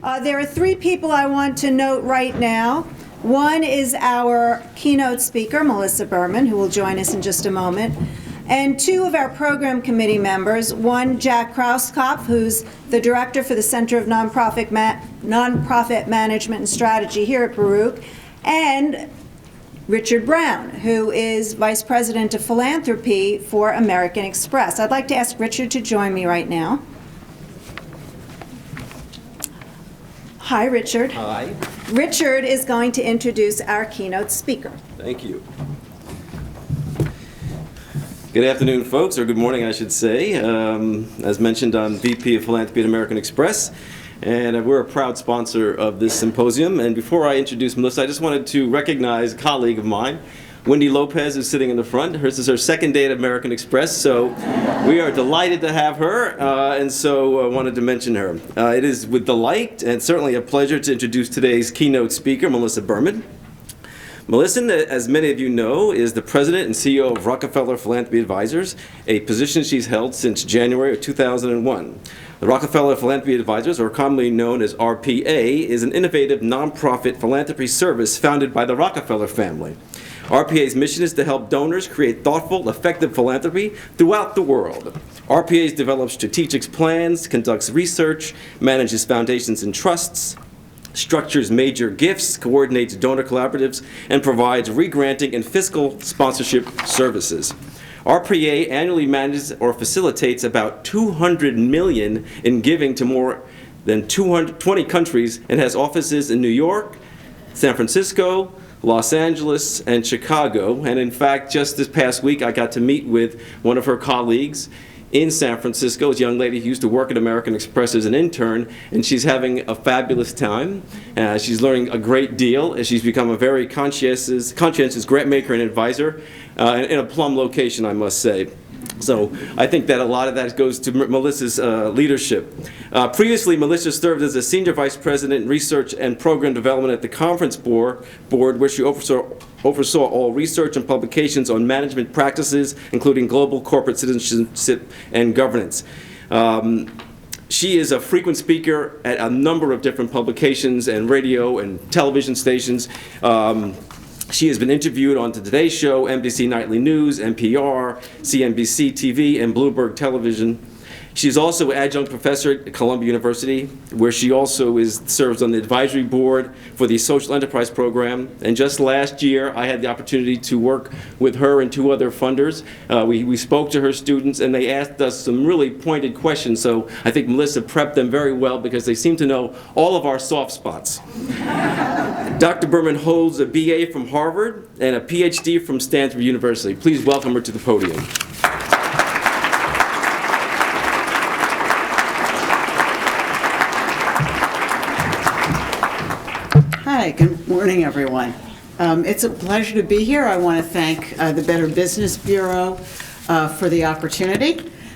There are three people I want to note right now. One is our keynote speaker, Melissa Berman, who will join us in just a moment, and two of our program committee members, one Jack Krauskopf, who's the director for the Center of Nonprofit Management and Strategy here at Baruch, and Richard Brown, who is Vice President of Philanthropy for American Express. I'd like to ask Richard to join me right now. Hi, Richard. Hi. Richard is going to introduce our keynote speaker. Thank you. Good afternoon, folks, or good morning, I should say. As mentioned, I'm VP of Philanthropy at American Express, and we're a proud sponsor of this symposium. And before I introduce Melissa, I just wanted to recognize a colleague of mine, Wendy Lopez, is sitting in the front. This is her second day at American Express, so we are delighted to have her, and so I wanted to mention her. It is with delight and certainly a pleasure to introduce today's keynote speaker, Melissa Berman. Melissa, as many of you know, is the president and CEO of Rockefeller Philanthropy Advisors, a position she's held since January of 2001. The Rockefeller Philanthropy Advisors, or commonly known as RPA, is an innovative nonprofit philanthropy service founded by the Rockefeller family. RPA's mission is to help donors create thoughtful, effective philanthropy throughout the world. RPA develops strategic plans, conducts research, manages foundations and trusts, structures major gifts, coordinates donor collaboratives, and provides re-granting and fiscal sponsorship services. RPA annually manages or facilitates about $200 million in giving to more than 220 countries and has offices in New York, San Francisco, Los Angeles, and Chicago. And in fact, just this past week, I got to meet with one of her colleagues in San Francisco, a young lady who used to work at American Express as an intern, and she's having a fabulous time. She's learning a great deal, and she's become a very conscientious grant maker and advisor in a plum location, I must say. So I think that a lot of that goes to Melissa's leadership. Previously, Melissa served as a senior vice president in research and program development at the Conference Board, where she oversaw all research and publications on management practices, including global corporate citizenship and governance. She is a frequent speaker at a number of different publications and radio and television stations. She has been interviewed on the Today Show, NBC Nightly News, NPR, CNBC TV, and Bloomberg Television. She's also an adjunct professor at Columbia University, where she also serves on the advisory board for the Social Enterprise Program. And just last year, I had the opportunity to work with her and two other funders. We spoke to her students, and they asked us some really pointed questions. So I think Melissa prepped them very well because they seem to know all of our soft spots. Dr. Berman holds a BA from Harvard and a PhD from Stanford University. Please welcome her to the podium. Hi, good morning, everyone. It's a pleasure to be here. I want to thank the Better Business Bureau for the opportunity.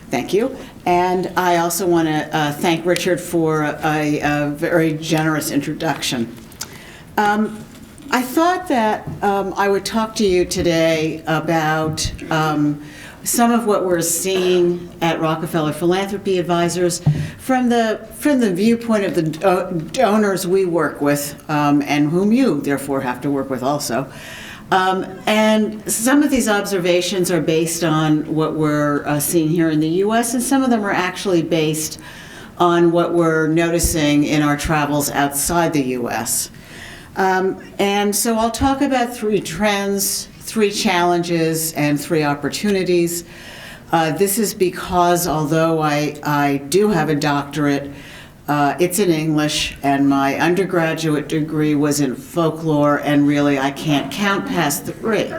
Thank you. And I also want to thank Richard for a very generous introduction. I thought that I would talk to you today about some of what we're seeing at Rockefeller Philanthropy Advisors from the viewpoint of the donors we work with, and whom you therefore have to work with also. And some of these observations are based on what we're seeing here in the U.S., and some of them are actually based on what we're noticing in our travels outside the U.S. And so I'll talk about three trends, three challenges, and three opportunities. This is because although I do have a doctorate, it's in English, and my undergraduate degree was in folklore, and really I can't count past three.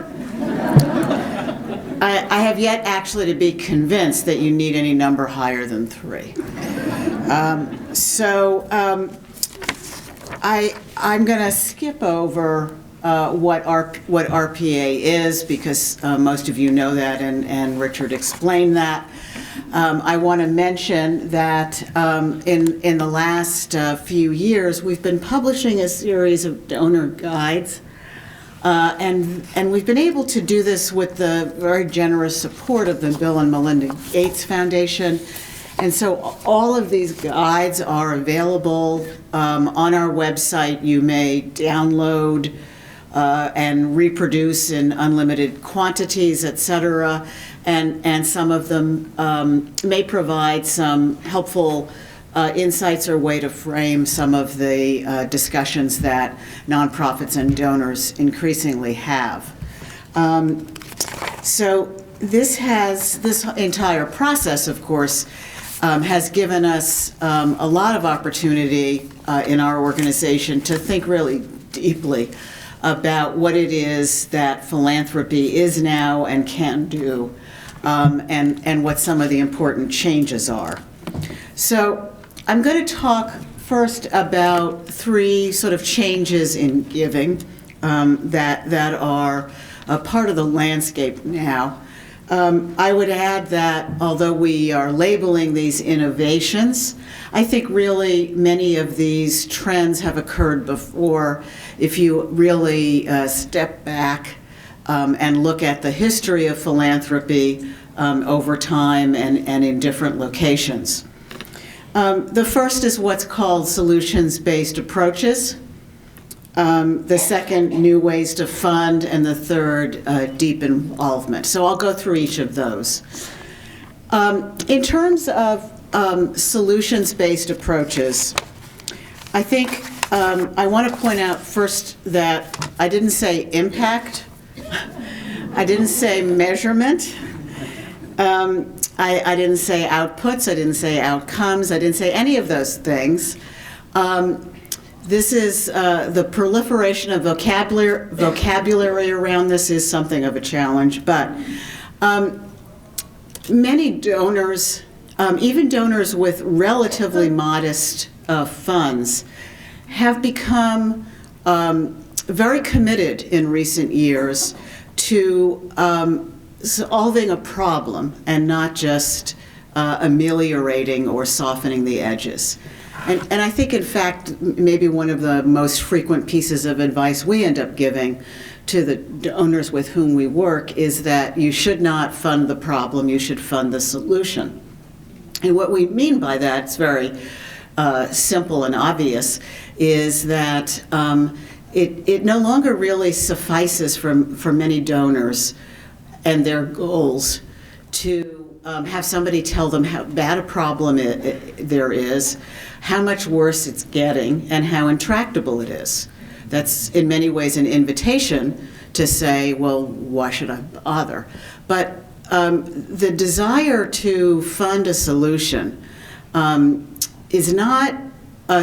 I have yet actually to be convinced that you need any number higher than three. I'm going to skip over what RPA is, because most of you know that, and Richard explained that. I want to mention that in the last few years, we've been publishing a series of donor guides, and we've been able to do this with the very generous support of the Bill and Melinda Gates Foundation And so all of these guides are available on our website. You may download and reproduce in unlimited quantities, et cetera. And some of them may provide some helpful insights or way to frame some of the discussions that nonprofits and donors increasingly have. So this entire process, of course, has given us a lot of opportunity in our organization to think really deeply about what it is that philanthropy is now and can do, and what some of the important changes are. So I'm going to talk first about three sort of changes in giving that are a part of the landscape now. I would add that although we are labeling these innovations, I think really many of these trends have occurred before if you really step back and look at the history of philanthropy over time and in different locations. The first is what's called solutions-based approaches. The second, new ways to fund, and the third, deep involvement. So I'll go through each of those. In terms of solutions-based approaches, I think I want to point out first that I didn't say impact, I didn't say measurement, I didn't say outputs, I didn't say outcomes, I didn't say any of those things. This is the proliferation of vocabulary around this is something of a challenge, but many donors, even donors with relatively modest funds, have become very committed in recent years to solving a problem and not just ameliorating or softening the edges. And I think, in fact, maybe one of the most frequent pieces of advice we end up giving to the donors with whom we work is that you should not fund the problem, you should fund the solution. And what we mean by that, it's very simple and obvious, is that it no longer really suffices for many donors and their goals to have somebody tell them how bad a problem there is, how much worse it's getting, and how intractable it is. That's in many ways an invitation to say, well, why should I bother? But the desire to fund a solution is not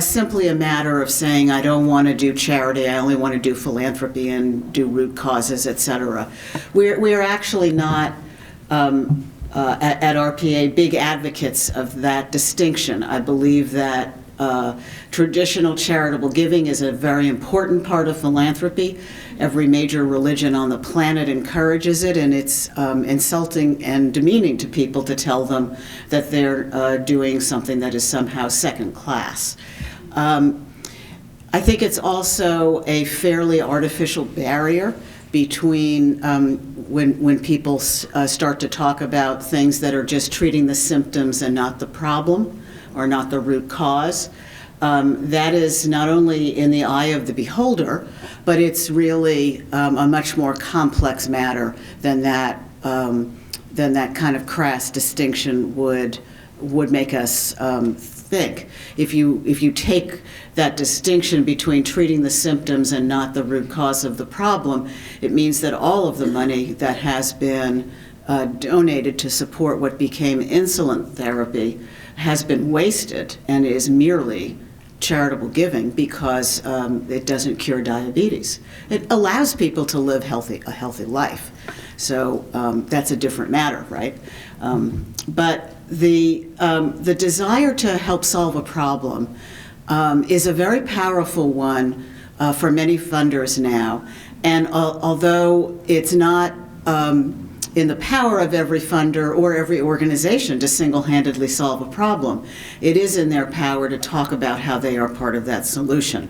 simply a matter of saying, I don't want to do charity, I only want to do philanthropy and do root causes, et cetera. We are actually not, at RPA, big advocates of that distinction. I believe that traditional charitable giving is a very important part of philanthropy. Every major religion on the planet encourages it, and it's insulting and demeaning to people to tell them that they're doing something that is somehow second class. I think it's also a fairly artificial barrier between when people start to talk about things that are just treating the symptoms and not the problem or not the root cause. That is not only in the eye of the beholder, but it's really a much more complex matter than that kind of crass distinction would make us think. If you take that distinction between treating the symptoms and not the root cause of the problem, it means that all of the money that has been donated to support what became insulin therapy has been wasted and is merely charitable giving because it doesn't cure diabetes. It allows people to live a healthy life. So that's a different matter, right? But the desire to help solve a problem is a very powerful one for many funders now. And although it's not in the power of every funder or every organization to single-handedly solve a problem, it is in their power to talk about how they are part of that solution.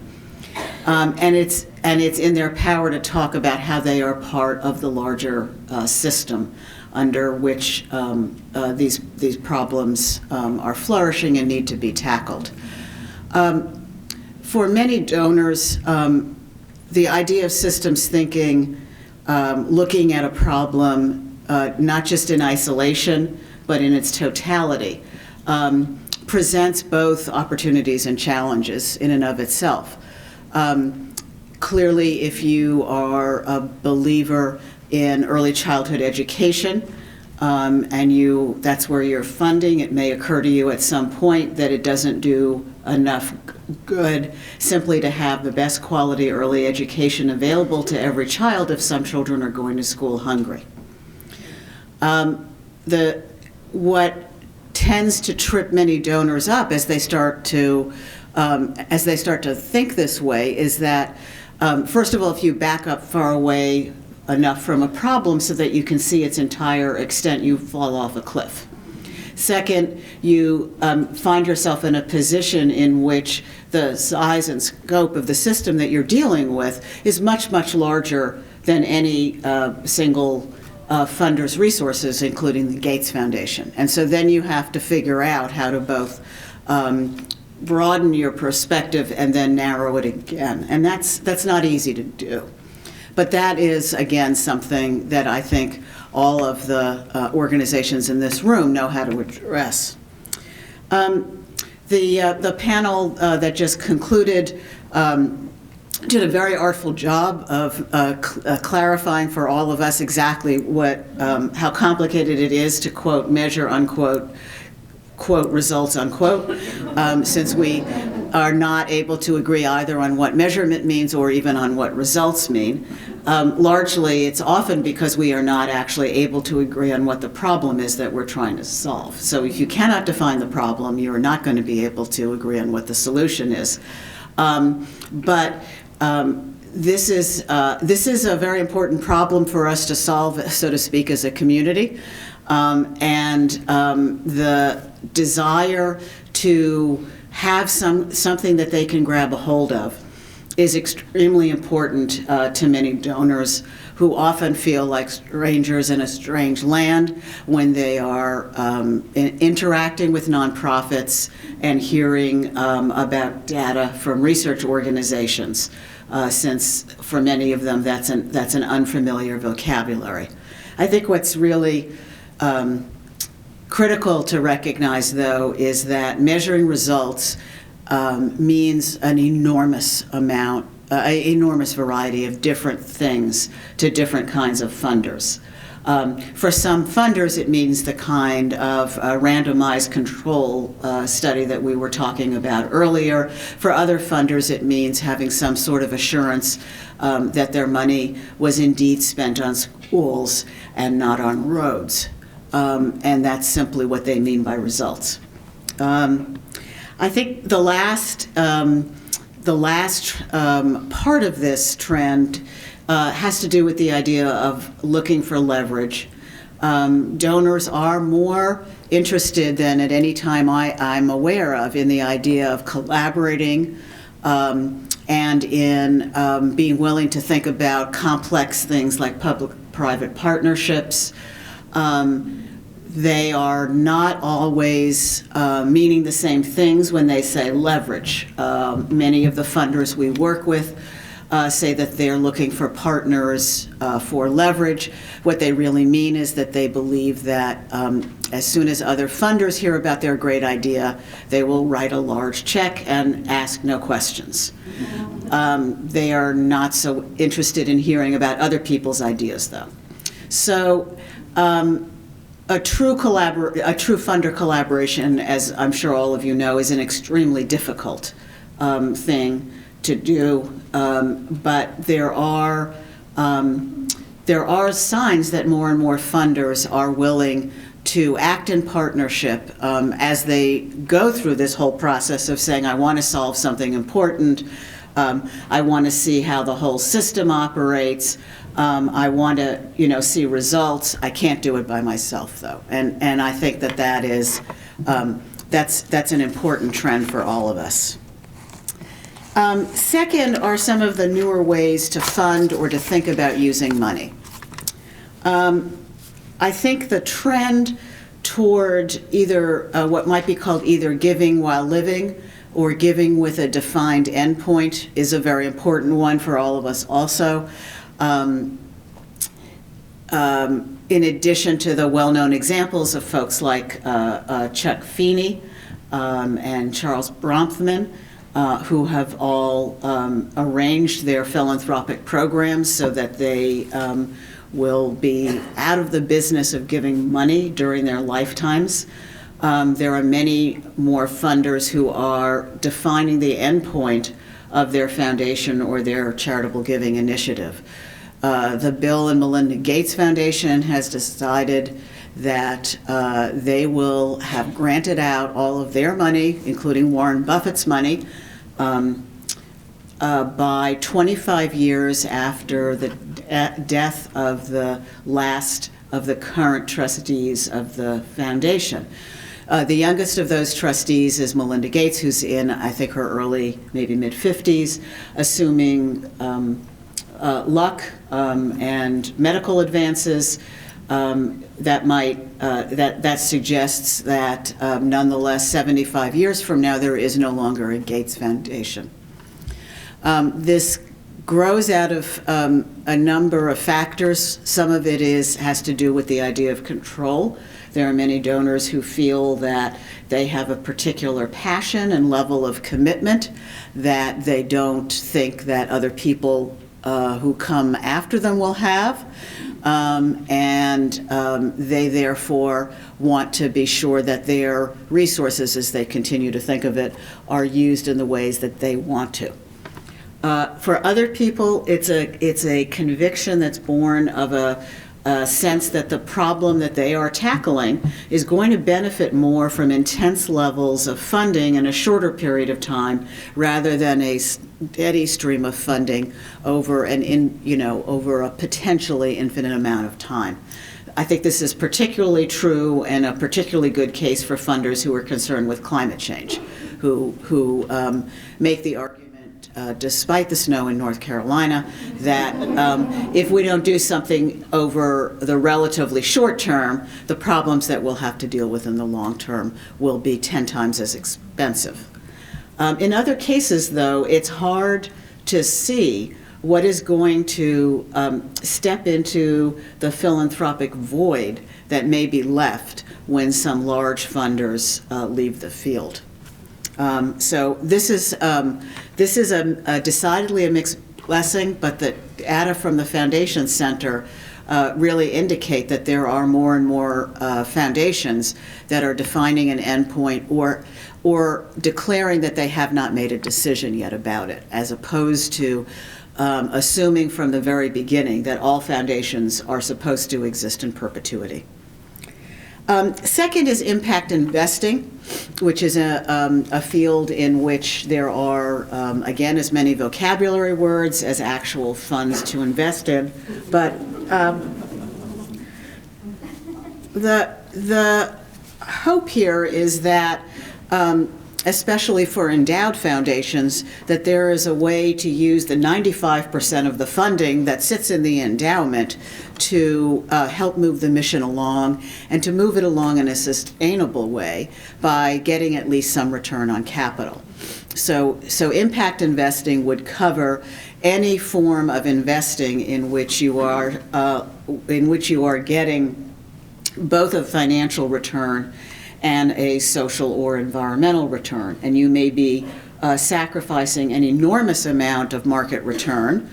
And it's in their power to talk about how they are part of the larger system under which these problems are flourishing and need to be tackled. For many donors, the idea of systems thinking, looking at a problem not just in isolation, but in its totality, presents both opportunities and challenges in and of itself. Clearly, if you are a believer in early childhood education, and that's where you're funding, it may occur to you at some point that it doesn't do enough good simply to have the best quality early education available to every child if some children are going to school hungry. What tends to trip many donors up as they start to think this way is that, first of all, if you back up far away enough from a problem so that you can see its entire extent, you fall off a cliff. Second, you find yourself in a position in which the size and scope of the system that you're dealing with is much, much larger than any single funder's resources, including the Gates Foundation. And so then you have to figure out how to both broaden your perspective and then narrow it again. And that's not easy to do. But that is, again, something that I think all of the organizations in this room know how to address. The panel that just concluded did a very artful job of clarifying for all of us exactly how complicated it is to, quote, measure, unquote, quote, results, unquote, since we are not able to agree either on what measurement means or even on what results mean. Largely, it's often because we are not actually able to agree on what the problem is that we're trying to solve. So if you cannot define the problem, you're not going to be able to agree on what the solution is. This is a very important problem for us to solve, so to speak, as a community. The desire to have something that they can grab a hold of is extremely important to many donors who often feel like strangers in a strange land when they are interacting with nonprofits and hearing about data from research organizations, since for many of them that's an unfamiliar vocabulary. I think what's really critical to recognize, though, is that measuring results means an enormous variety of different things to different kinds of funders. For some funders, it means the kind of randomized control study that we were talking about earlier. For other funders, it means having some sort of assurance that their money was indeed spent on schools and not on roads. And that's simply what they mean by results. I think the last part of this trend has to do with the idea of looking for leverage. Donors are more interested than at any time I'm aware of in the idea of collaborating and in being willing to think about complex things like public-private partnerships. They are not always meaning the same things when they say leverage. Many of the funders we work with say that they're looking for partners for leverage. What they really mean is that they believe that as soon as other funders hear about their great idea, they will write a large check and ask no questions. They are not so interested in hearing about other people's ideas, though. So a true funder collaboration, as I'm sure all of you know, is an extremely difficult thing to do. But there are signs that more and more funders are willing to act in partnership as they go through this whole process of saying, I want to solve something important. I want to see how the whole system operates. I want to, see results. I can't do it by myself, though, and I think that is that's an important trend for all of us. Second are some of the newer ways to fund or to think about using money. I think the trend toward either what might be called either giving while living or giving with a defined endpoint is a very important one for all of us also. In addition to the well-known examples of folks like Chuck Feeney and Charles Bronfman, who have all arranged their philanthropic programs so that they will be out of the business of giving money during their lifetimes. There are many more funders who are defining the endpoint of their foundation or their charitable giving initiative. The Bill and Melinda Gates Foundation has decided that they will have granted out all of their money, including Warren Buffett's money, by 25 years after the death of the last of the current trustees of the foundation. The youngest of those trustees is Melinda Gates, who's in, I think, her early, maybe mid-50s, assuming luck and medical advances that suggests that nonetheless 75 years from now there is no longer a Gates Foundation. This grows out of a number of factors. Some of it has to do with the idea of control. There are many donors who feel that they have a particular passion and level of commitment that they don't think that other people who come after them will have, and they therefore want to be sure that their resources, as they continue to think of it, are used in the ways that they want to. For other people, it's a conviction that's born of a sense that the problem that they are tackling is going to benefit more from intense levels of funding in a shorter period of time rather than a steady stream of funding over over a potentially infinite amount of time. I think this is particularly true and a particularly good case for funders who are concerned with climate change, who make the argument, despite the snow in North Carolina, that if we don't do something over the relatively short term, the problems that we'll have to deal with in the long term will be 10 times as expensive. In other cases, though, it's hard to see what is going to step into the philanthropic void that may be left when some large funders leave the field. So this is a decidedly a mixed blessing, but the data from the Foundation Center really indicate that there are more and more foundations that are defining an endpoint or declaring that they have not made a decision yet about it, as opposed to assuming from the very beginning that all foundations are supposed to exist in perpetuity. Second is impact investing, which is a field in which there are, again, as many vocabulary words as actual funds to invest in. But the hope here is that, especially for endowed foundations, that there is a way to use the 95% of the funding that sits in the endowment to help move the mission along and to move it along in a sustainable way by getting at least some return on capital. So impact investing would cover any form of investing in which you are getting both a financial return and a social or environmental return. And you may be sacrificing an enormous amount of market return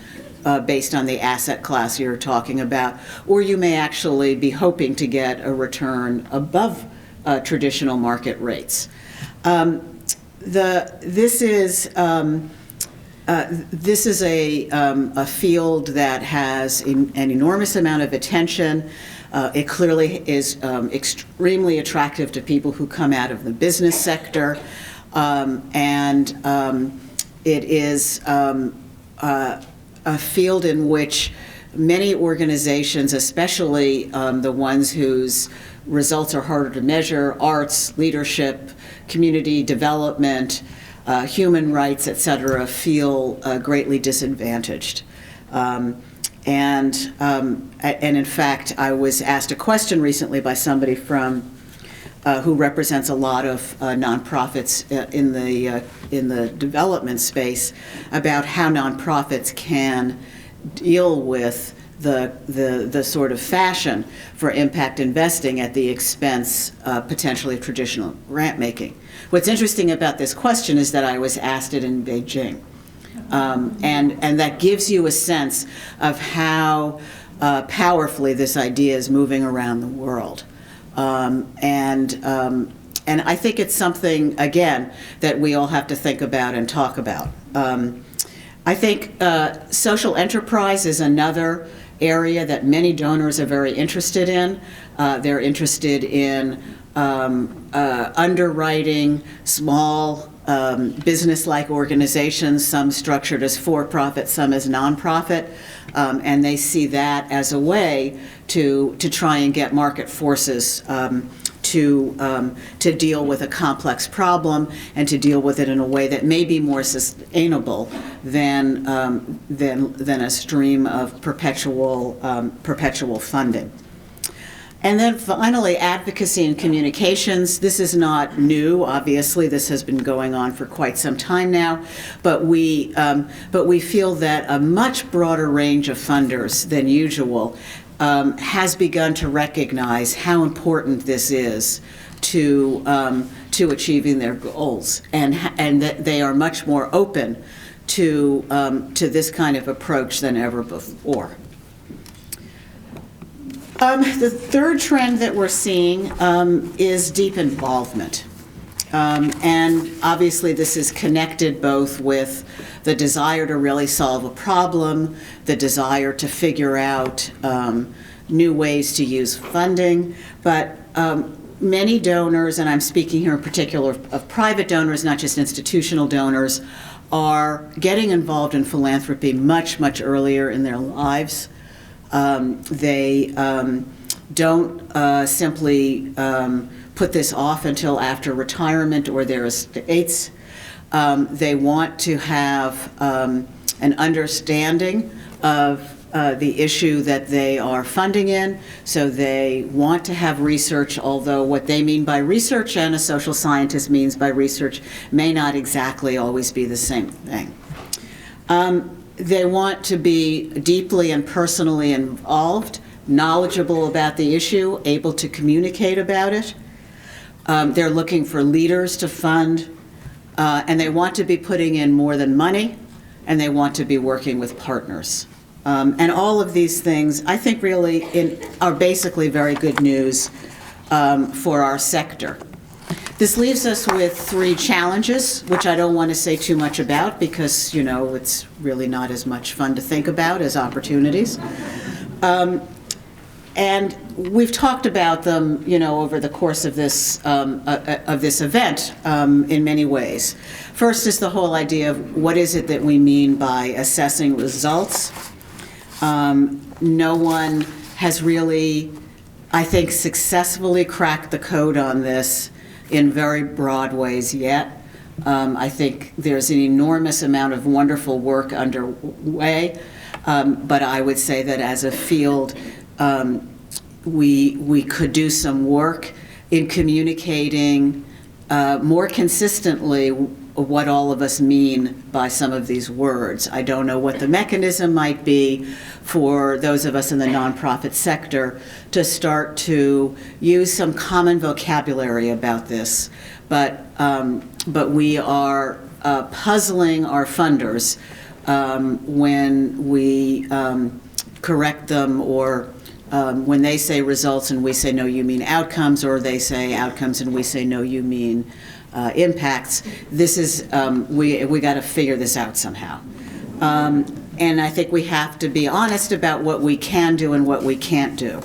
based on the asset class you're talking about, or you may actually be hoping to get a return above traditional market rates. This is a field that has an enormous amount of attention. It clearly is extremely attractive to people who come out of the business sector, and it is a field in which many organizations, especially the ones whose results are harder to measure, arts, leadership, community development, human rights, et cetera, feel greatly disadvantaged. in fact, I was asked a question recently by somebody who represents a lot of nonprofits in the development space about how nonprofits can deal with the sort of fashion for impact investing at the expense potentially of traditional grant making. What's interesting about this question is that I was asked it in Beijing. And that gives you a sense of how powerfully this idea is moving around the world. And I think it's something, again, that we all have to think about and talk about. I think social enterprise is another area that many donors are very interested in. They're interested in underwriting small business-like organizations, some structured as for-profit, some as nonprofit, and they see that as a way to try and get market forces to deal with a complex problem and to deal with it in a way that may be more sustainable than a stream of perpetual funding. And then finally, advocacy and communications. This is not new, obviously. This has been going on for quite some time now. But we feel that a much broader range of funders than usual has begun to recognize how important this is to achieving their goals, and that they are much more open to this kind of approach than ever before. The third trend that we're seeing is deep involvement. And obviously this is connected both with the desire to really solve a problem, the desire to figure out new ways to use funding, but many donors, and I'm speaking here in particular of private donors, not just institutional donors, are getting involved in philanthropy much, much earlier in their lives. They don't simply put this off until after retirement or their estates. They want to have an understanding of the issue that they are funding in, so they want to have research, although what they mean by research and a social scientist means by research may not exactly always be the same thing. They want to be deeply and personally involved, knowledgeable about the issue, able to communicate about it. They're looking for leaders to fund, and they want to be putting in more than money, and they want to be working with partners. And all of these things, I think, really are basically very good news for our sector. This leaves us with 3 challenges, which I don't want to say too much about because, you know, it's really not as much fun to think about as opportunities. And we've talked about them, you know, over the course of this event in many ways. First is the whole idea of what is it that we mean by assessing results. No one has really, I think, successfully cracked the code on this in very broad ways yet. I think there's an enormous amount of wonderful work underway, but I would say that as a field, we could do some work in communicating more consistently what all of us mean by some of these words. I don't know what the mechanism might be for those of us in the nonprofit sector to start to use some common vocabulary about this, but we are puzzling our funders when we correct them, or when they say results and we say, no, you mean outcomes, or they say outcomes and we say, no, you mean impacts. This is, we got to figure this out somehow. And I think we have to be honest about what we can do and what we can't do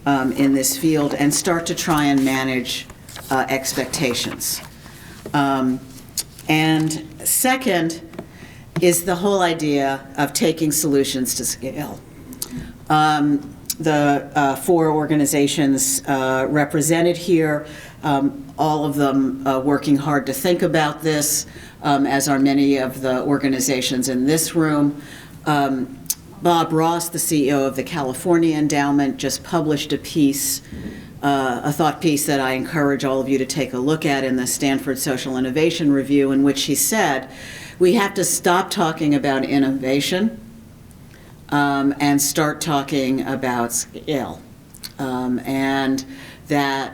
in this field, and start to try and manage expectations. And second is the whole idea of taking solutions to scale. The 4 organizations represented here, all of them working hard to think about this, as are many of the organizations in this room. Bob Ross, the CEO of the California Endowment, just published a piece, a thought piece that I encourage all of you to take a look at in the Stanford Social Innovation Review, in which he said, we have to stop talking about innovation and start talking about scale. And that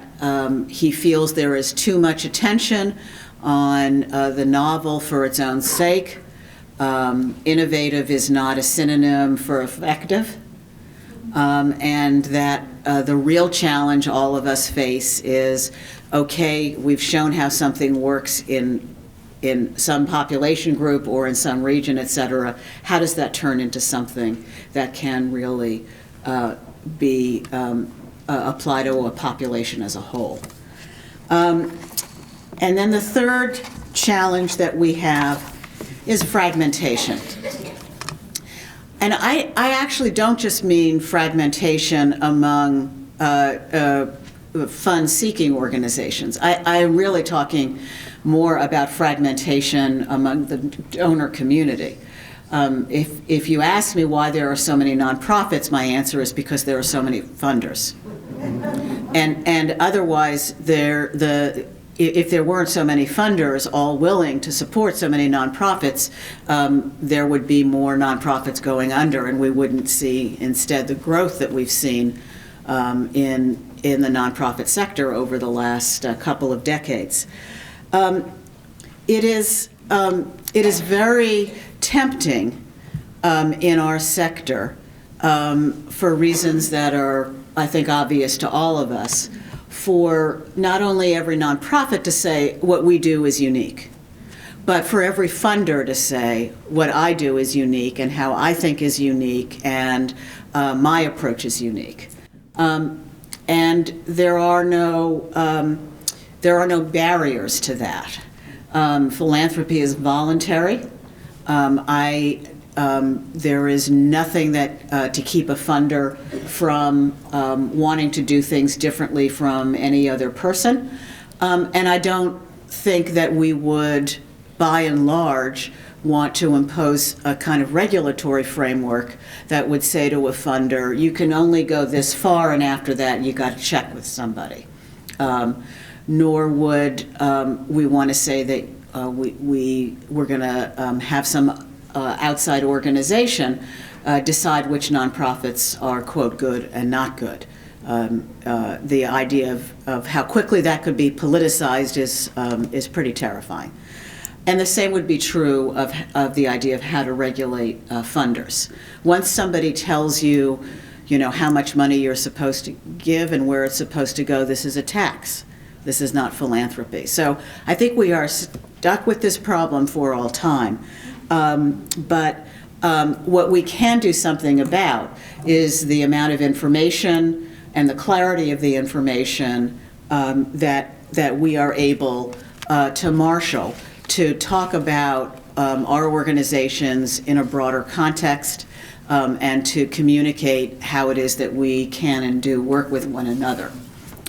he feels there is too much attention on the novel for its own sake. Innovative is not a synonym for effective. And that the real challenge all of us face is, okay, we've shown how something works in some population group or in some region, et cetera. How does that turn into something that can really be applied to a population as a whole? And then the third challenge that we have is fragmentation. And I actually don't just mean fragmentation among fund-seeking organizations. I'm really talking more about fragmentation among the donor community. If you ask me why there are so many nonprofits, my answer is because there are so many funders. And otherwise, if there weren't so many funders all willing to support so many nonprofits, there would be more nonprofits going under, and we wouldn't see instead the growth that we've seen in the nonprofit sector over the last couple of decades. It is very tempting in our sector for reasons that are, I think, obvious to all of us, for not only every nonprofit to say what we do is unique, but for every funder to say what I do is unique and how I think is unique and my approach is unique. And there are no barriers to that. Philanthropy is voluntary. There is nothing that to keep a funder from wanting to do things differently from any other person. And I don't think that we would, by and large, want to impose a kind of regulatory framework that would say to a funder, you can only go this far, and after that you got to check with somebody. Nor would we want to say that we're going to have some outside organization decide which nonprofits are, quote, good and not good. The idea of how quickly that could be politicized is pretty terrifying. And the same would be true of the idea of how to regulate funders. Once somebody tells you, how much money you're supposed to give and where it's supposed to go, this is a tax. This is not philanthropy. So I think we are stuck with this problem for all time. But what we can do something about is the amount of information and the clarity of the information that we are able to marshal to talk about our organizations in a broader context and to communicate how it is that we can and do work with one another.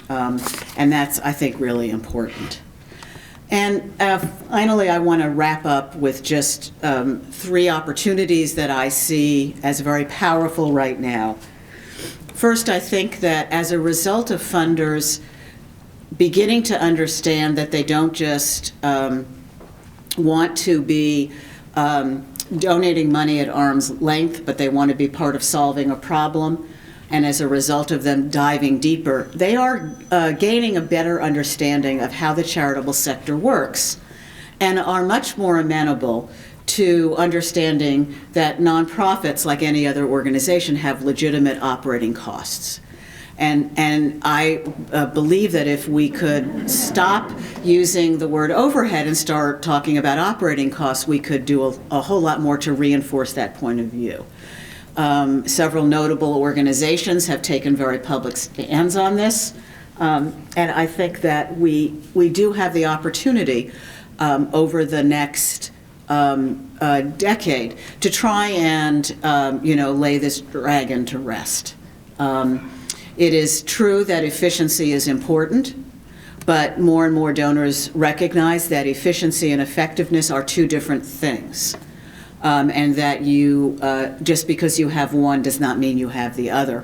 And that's, I think, really important. And finally, I want to wrap up with just 3 opportunities that I see as very powerful right now. First, I think that as a result of funders beginning to understand that they don't just want to be donating money at arm's length, but they want to be part of solving a problem, and as a result of them diving deeper, they are gaining a better understanding of how the charitable sector works and are much more amenable to understanding that nonprofits, like any other organization, have legitimate operating costs. And I believe that if we could stop using the word overhead and start talking about operating costs, we could do a whole lot more to reinforce that point of view. Several notable organizations have taken very public stands on this, and I think that we do have the opportunity over the next decade to try and lay this dragon to rest. It is true that efficiency is important, but more and more donors recognize that efficiency and effectiveness are 2 different things. and that you, just because you have one does not mean you have the other.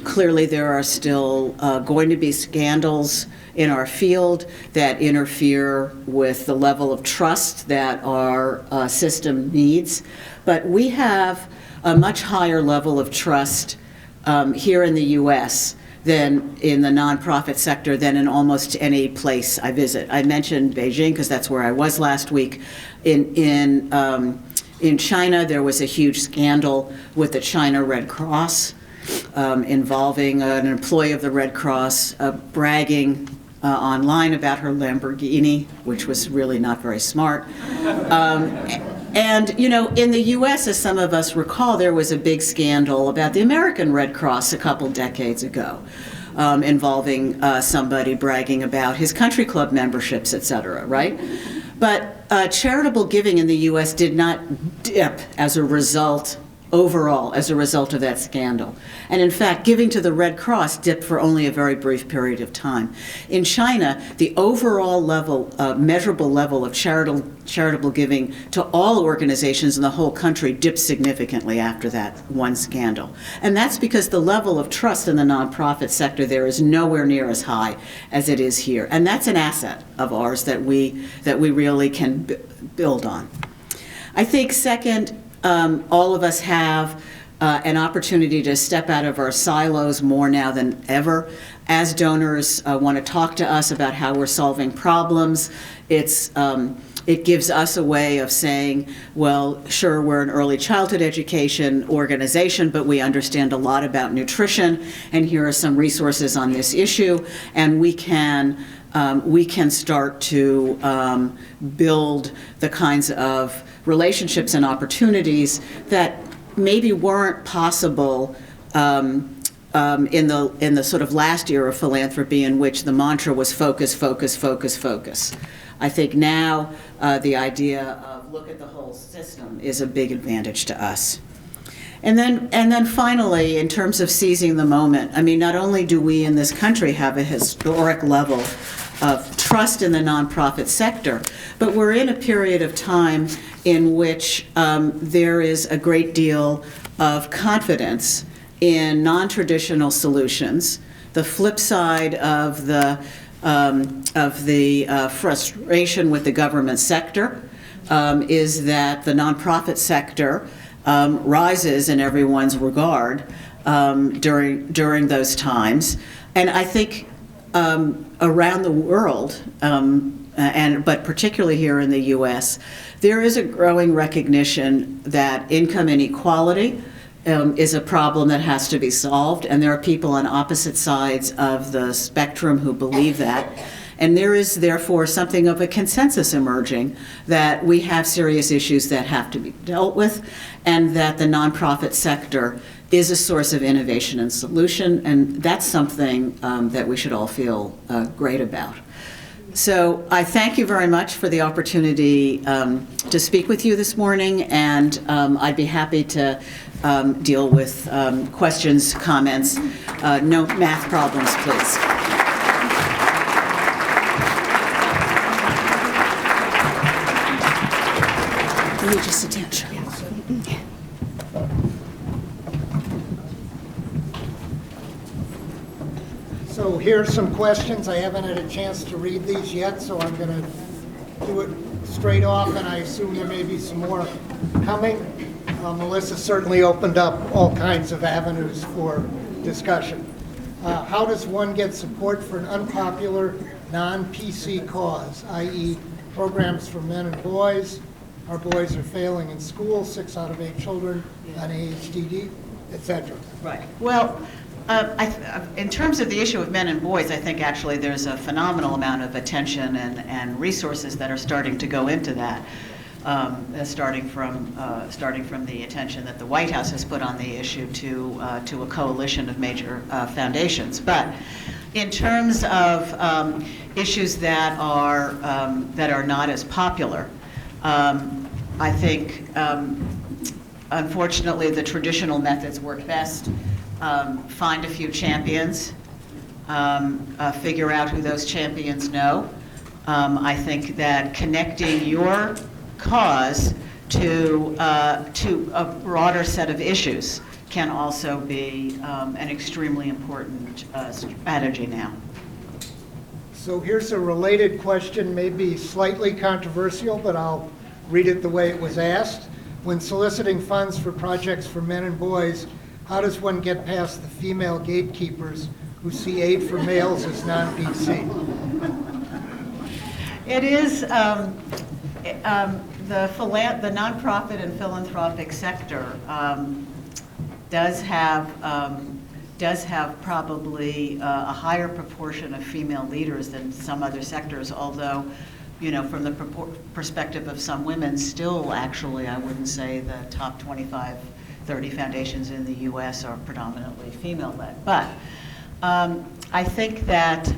Clearly, there are still going to be scandals in our field that interfere with the level of trust that our system needs. But we have a much higher level of trust here in the U.S. than in the nonprofit sector than in almost any place I visit. I mentioned Beijing because that's where I was last week. In China, there was a huge scandal with the China Red Cross involving an employee of the Red Cross bragging online about her Lamborghini, which was really not very smart. And, you know, in the U.S., as some of us recall, there was a big scandal about the American Red Cross a couple decades ago, involving somebody bragging about his country club memberships, et cetera, right? But charitable giving in the U.S. did not dip as a result overall as a result of that scandal. And in fact, giving to the Red Cross dipped for only a very brief period of time. In China, the overall level, measurable level of charitable giving to all organizations in the whole country dipped significantly after that one scandal. And that's because the level of trust in the nonprofit sector there is nowhere near as high as it is here. And that's an asset of ours that we really can build on. I think second, all of us have an opportunity to step out of our silos more now than ever. As donors want to talk to us about how we're solving problems, it gives us a way of saying, well, sure, we're an early childhood education organization, but we understand a lot about nutrition, and here are some resources on this issue, and we can start to build the kinds of relationships and opportunities that maybe weren't possible in the sort of last era of philanthropy, in which the mantra was focus, focus, focus, focus. I think now the idea of look at the whole system is a big advantage to us. And then finally, in terms of seizing the moment, I mean, not only do we in this country have a historic level of trust in the nonprofit sector, but we're in a period of time in which there is a great deal of confidence in non-traditional solutions. The flip side of the frustration with the government sector is that the nonprofit sector rises in everyone's regard during those times. And I think around the world, but particularly here in the U.S., there is a growing recognition that income inequality is a problem that has to be solved, and there are people on opposite sides of the spectrum who believe that. And there is, therefore, something of a consensus emerging that we have serious issues that have to be dealt with, and that the nonprofit sector is a source of innovation and solution, and that's something that we should all feel great about. So I thank you very much for the opportunity to speak with you this morning, and I'd be happy to deal with questions, comments. No math problems, please. Let me just sit down. Sure. So here's some questions. I haven't had a chance to read these yet, so I'm going to do it straight off, and I assume there may be some more coming. Melissa certainly opened up all kinds of avenues for discussion. How does one get support for an unpopular, non-PC cause, i.e. programs for men and boys? Our boys are failing in school, 6 out of 8 children on AHDD, etc. Right. Well, in terms of the issue of men and boys, I think actually there's a phenomenal amount of attention and resources that are starting to go into that, starting from the attention that the White House has put on the issue to a coalition of major foundations. But in terms of issues that are not as popular, I think unfortunately the traditional methods work best. Find a few champions, figure out who those champions know. I think that connecting your cause to a broader set of issues can also be an extremely important strategy now. So here's a related question, maybe slightly controversial, but I'll read it the way it was asked. When soliciting funds for projects for men and boys, how does one get past the female gatekeepers who see aid for males as non-PC? It is the nonprofit and philanthropic sector does have probably a higher proportion of female leaders than some other sectors, although, you know, from the perspective of some women, still actually, I wouldn't say the top 25, 30 foundations in the U.S. are predominantly female-led. But I think that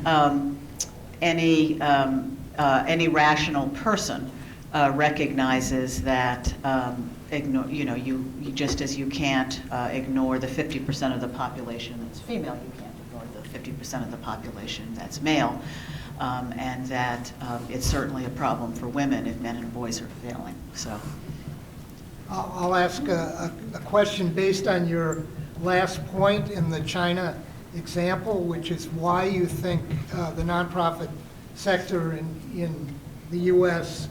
any rational person recognizes that you just as you can't ignore the 50% of the population that's female, you can't ignore the 50% of the population that's male, and that it's certainly a problem for women if men and boys are failing. So, I'll ask a question based on your last point in the China example, which is why you think the nonprofit sector in the U.S.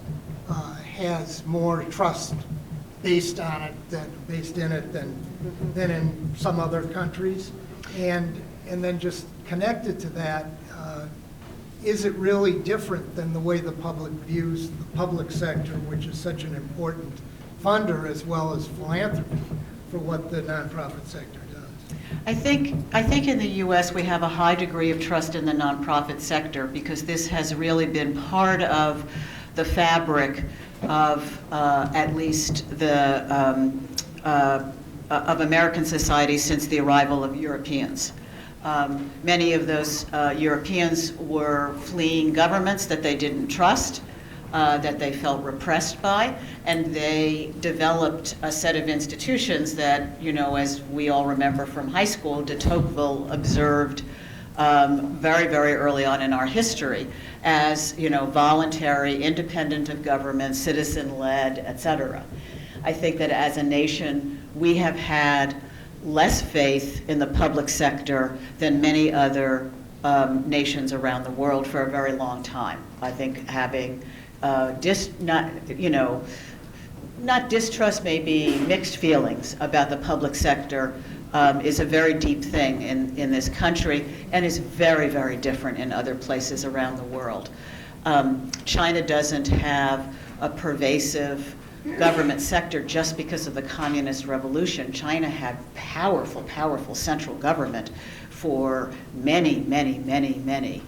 Has more trust based in it than in some other countries, and then just connected to that, is it really different than the way the public views the public sector, which is such an important funder as well as philanthropy for what the nonprofit sector does? I think in the U.S. we have a high degree of trust in the nonprofit sector because this has really been part of the fabric of at least the of American society since the arrival of Europeans. Many of those Europeans were fleeing governments that they didn't trust, that they felt repressed by, and they developed a set of institutions that, you know, as we all remember from high school, de Tocqueville observed very, very early on in our history as, you know, voluntary, independent of government, citizen-led, et cetera. I think that as a nation, we have had less faith in the public sector than many other nations around the world for a very long time. I think having not distrust, maybe mixed feelings about the public sector is a very deep thing in this country and is very, very different in other places around the world. China doesn't have a pervasive government sector just because of the communist revolution. China had powerful, powerful central government for many, many, many, many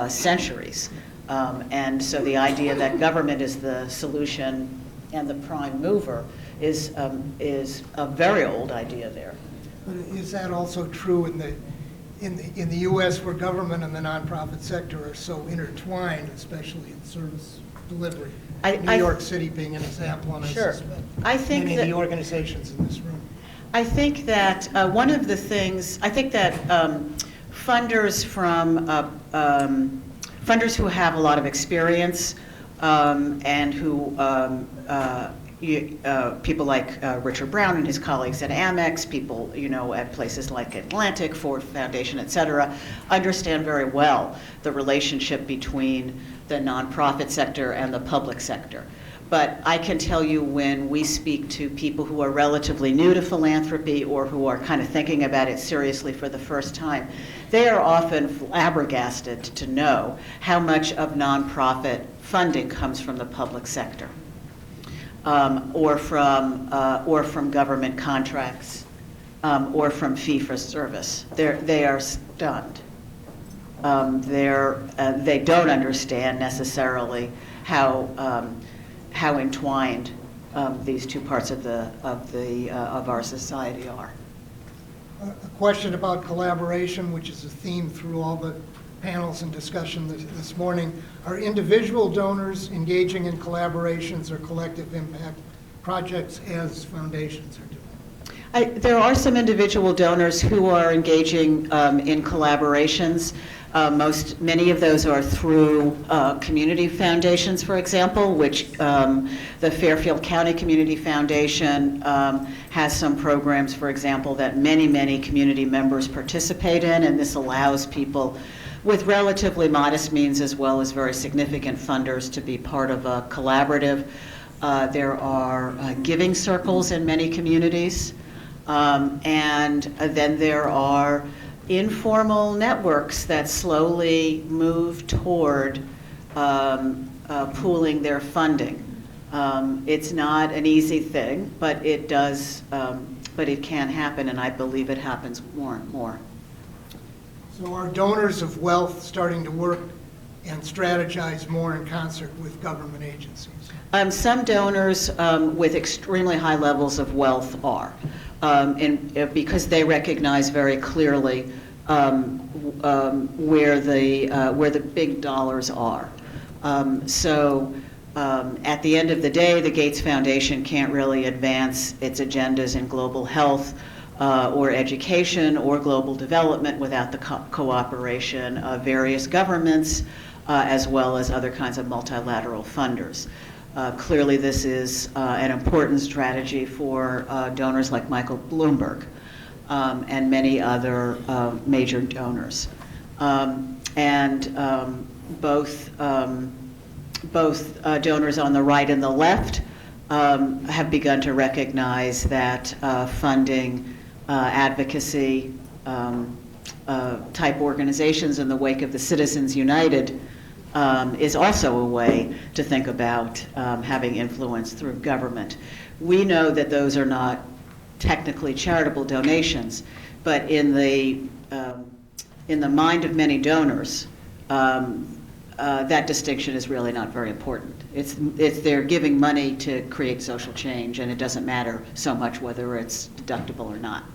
centuries. And so the idea that government is the solution and the prime mover is a very old idea there. But is that also true in the U.S. where government and the nonprofit sector are so intertwined, especially in service delivery? New York City being an example, and sure. I suspect many of the organizations in this room. I think that one of the things, funders who have a lot of experience and who people like Richard Brown and his colleagues at Amex, people, you know, at places like Atlantic, Ford Foundation, et cetera, understand very well the relationship between the nonprofit sector and the public sector. But I can tell you when we speak to people who are relatively new to philanthropy or who are kind of thinking about it seriously for the first time, they are often flabbergasted to know how much of nonprofit funding comes from the public sector. Or from government contracts, or from fee-for-service. They are stunned. They don't understand necessarily how entwined these two parts of our society are. A question about collaboration, which is a theme through all the panels and discussion this morning. Are individual donors engaging in collaborations or collective impact projects as foundations are doing? There are some individual donors who are engaging in collaborations. Many of those are through community foundations, for example, which the Fairfield County Community Foundation has some programs, for example, that many community members participate in, and this allows people with relatively modest means as well as very significant funders to be part of a collaborative. There are giving circles in many communities, and then there are informal networks that slowly move toward pooling their funding. It's not an easy thing, but it does, but it can happen, and I believe it happens more and more. So are donors of wealth starting to work and strategize more in concert with government agencies? Some donors with extremely high levels of wealth are, because they recognize very clearly where the big dollars are. At the end of the day, the Gates Foundation can't really advance its agendas in global health or education or global development without the cooperation of various governments as well as other kinds of multilateral funders. Clearly, this is an important strategy for donors like Michael Bloomberg and many other major donors. Both donors on the right and the left have begun to recognize that funding advocacy type organizations in the wake of the Citizens United is also a way to think about having influence through government. We know that those are not technically charitable donations, but in the mind of many donors, that distinction is really not very important. It's they're giving money to create social change, and it doesn't matter so much whether it's deductible or not.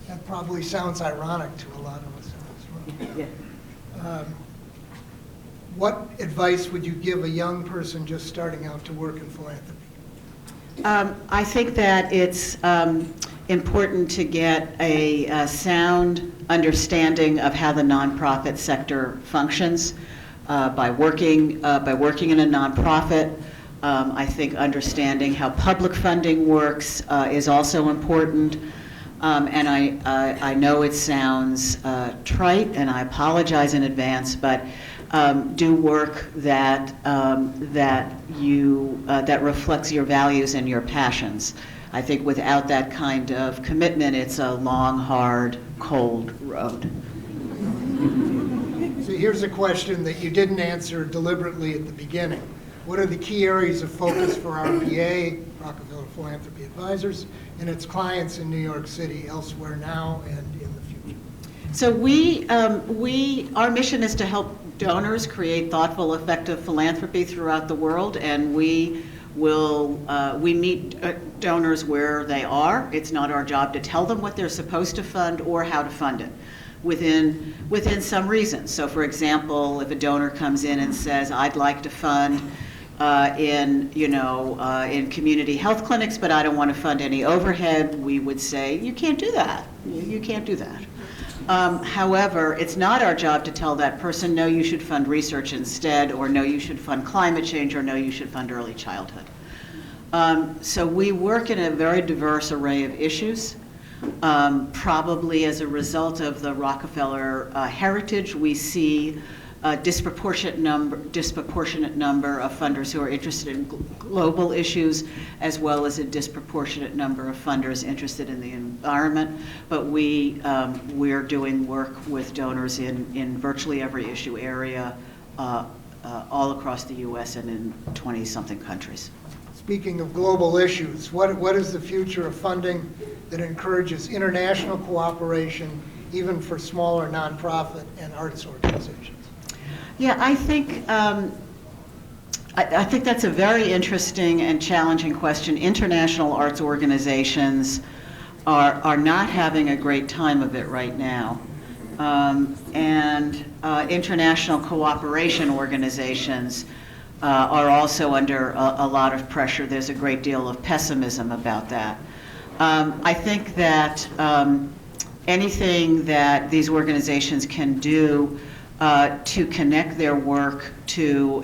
That probably sounds ironic to a lot of us in this room. Yeah. What advice would you give a young person just starting out to work in philanthropy? I think that it's important to get a sound understanding of how the nonprofit sector functions by working in a nonprofit. I think understanding how public funding works is also important. And I know it sounds trite, and I apologize in advance, but do work that reflects your values and your passions. I think without that kind of commitment, it's a long, hard, cold road. So here's a question that you didn't answer deliberately at the beginning. What are the key areas of focus for RPA, Rockefeller Philanthropy Advisors, and its clients in New York City, elsewhere now and in the future? So our mission is to help donors create thoughtful, effective philanthropy throughout the world, and we meet donors where they are. It's not our job to tell them what they're supposed to fund or how to fund it within some reasons. So for example, if a donor comes in and says, I'd like to fund in community health clinics, but I don't want to fund any overhead, we would say, you can't do that. You can't do that. However, it's not our job to tell that person, no, you should fund research instead, or no, you should fund climate change, or no, you should fund early childhood. So we work in a very diverse array of issues. Probably as a result of the Rockefeller heritage, we see a disproportionate number of funders who are interested in global issues, as well as a disproportionate number of funders interested in the environment. But we're doing work with donors in virtually every issue area, all across the U.S. and in 20-something countries. Speaking of global issues, what is the future of funding that encourages international cooperation, even for smaller nonprofit and arts organizations? Yeah, I think that's a very interesting and challenging question. International arts organizations are not having a great time of it right now. International cooperation organizations are also under a lot of pressure. There's a great deal of pessimism about that. I think that anything that these organizations can do to connect their work to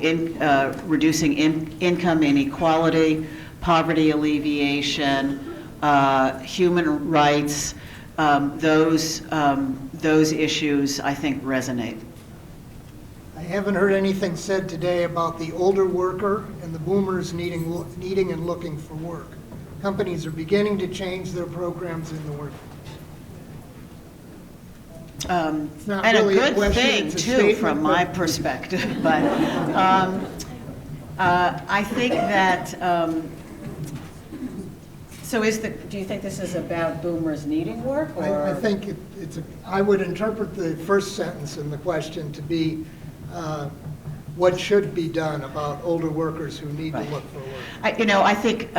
reducing income inequality, poverty alleviation, human rights, those issues, I think, resonate. I haven't heard anything said today about the older worker and the boomers needing and looking for work. Companies are beginning to change their programs in the workforce. Not And really a good question, thing, it's a too, statement, from my perspective. But I think that, so do you think this is about boomers needing work? Or? I think I would interpret the first sentence in the question to be what should be done about older workers who need to look for work. I think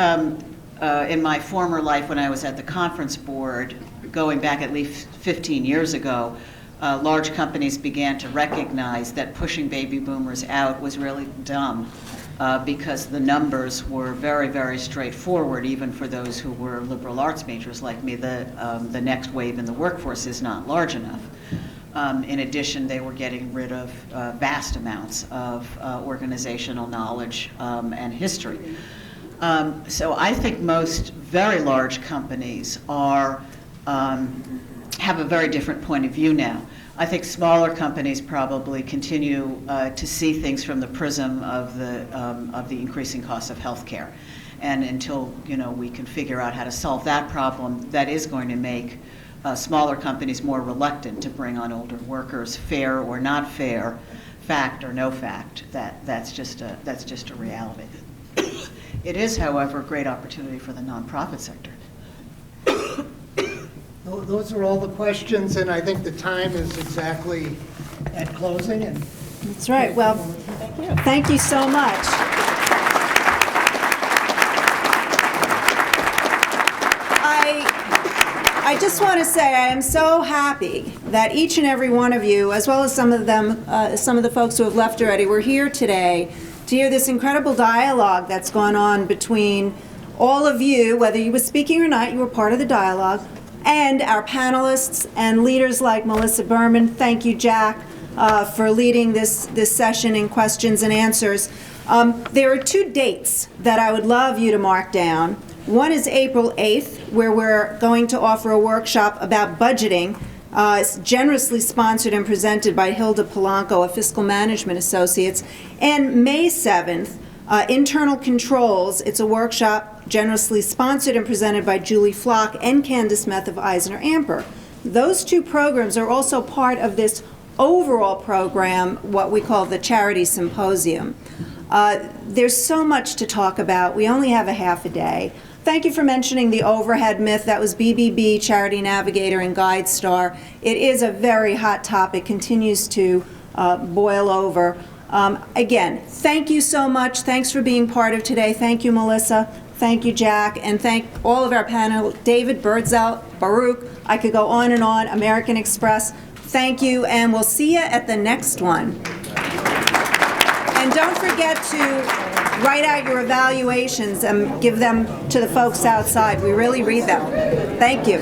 in my former life when I was at the conference board, going back at least 15 years ago, large companies began to recognize that pushing baby boomers out was really dumb because the numbers were very, very straightforward, even for those who were liberal arts majors like me. The next wave in the workforce is not large enough. In addition, they were getting rid of vast amounts of organizational knowledge and history. So I think most very large companies have a very different point of view now. I think smaller companies probably continue to see things from the prism of the increasing cost of healthcare, and until we can figure out how to solve that problem, that is going to make smaller companies more reluctant to bring on older workers, fair or not fair, fact or no fact. That's just a reality. It is, however, a great opportunity for the nonprofit sector. Those are all the questions, and I think the time is exactly at closing. And That's right. Well, thank you so much. I just want to say I am so happy that each and every one of you, as well as some of the folks who have left already, were here today to hear this incredible dialogue that's gone on between all of you, whether you were speaking or not, you were part of the dialogue, and our panelists and leaders like Melissa Berman. Thank you, Jack, for leading this session in questions and answers. There are 2 dates that I would love you to mark down. One is April 8th, where we're going to offer a workshop about budgeting. It's generously sponsored and presented by Hilda Polanco of Fiscal Management Associates. And May 7th, Internal Controls. It's a workshop generously sponsored and presented by Julie Flock and Candace Meth of Eisner-Amper. Those 2 programs are also part of this overall program, what we call the Charity Symposium. There's so much to talk about. We only have a half a day. Thank you for mentioning the overhead myth. That was BBB, Charity Navigator, and GuideStar. It is a very hot topic, continues to boil over. Again, thank you so much. Thanks for being part of today. Thank you, Melissa. Thank you, Jack. And thank all of our panel, David, Birdsell, Baruch. I could go on and on, American Express. Thank you, and we'll see you at the next one. And don't forget to write out your evaluations and give them to the folks outside. We really read them. Thank you.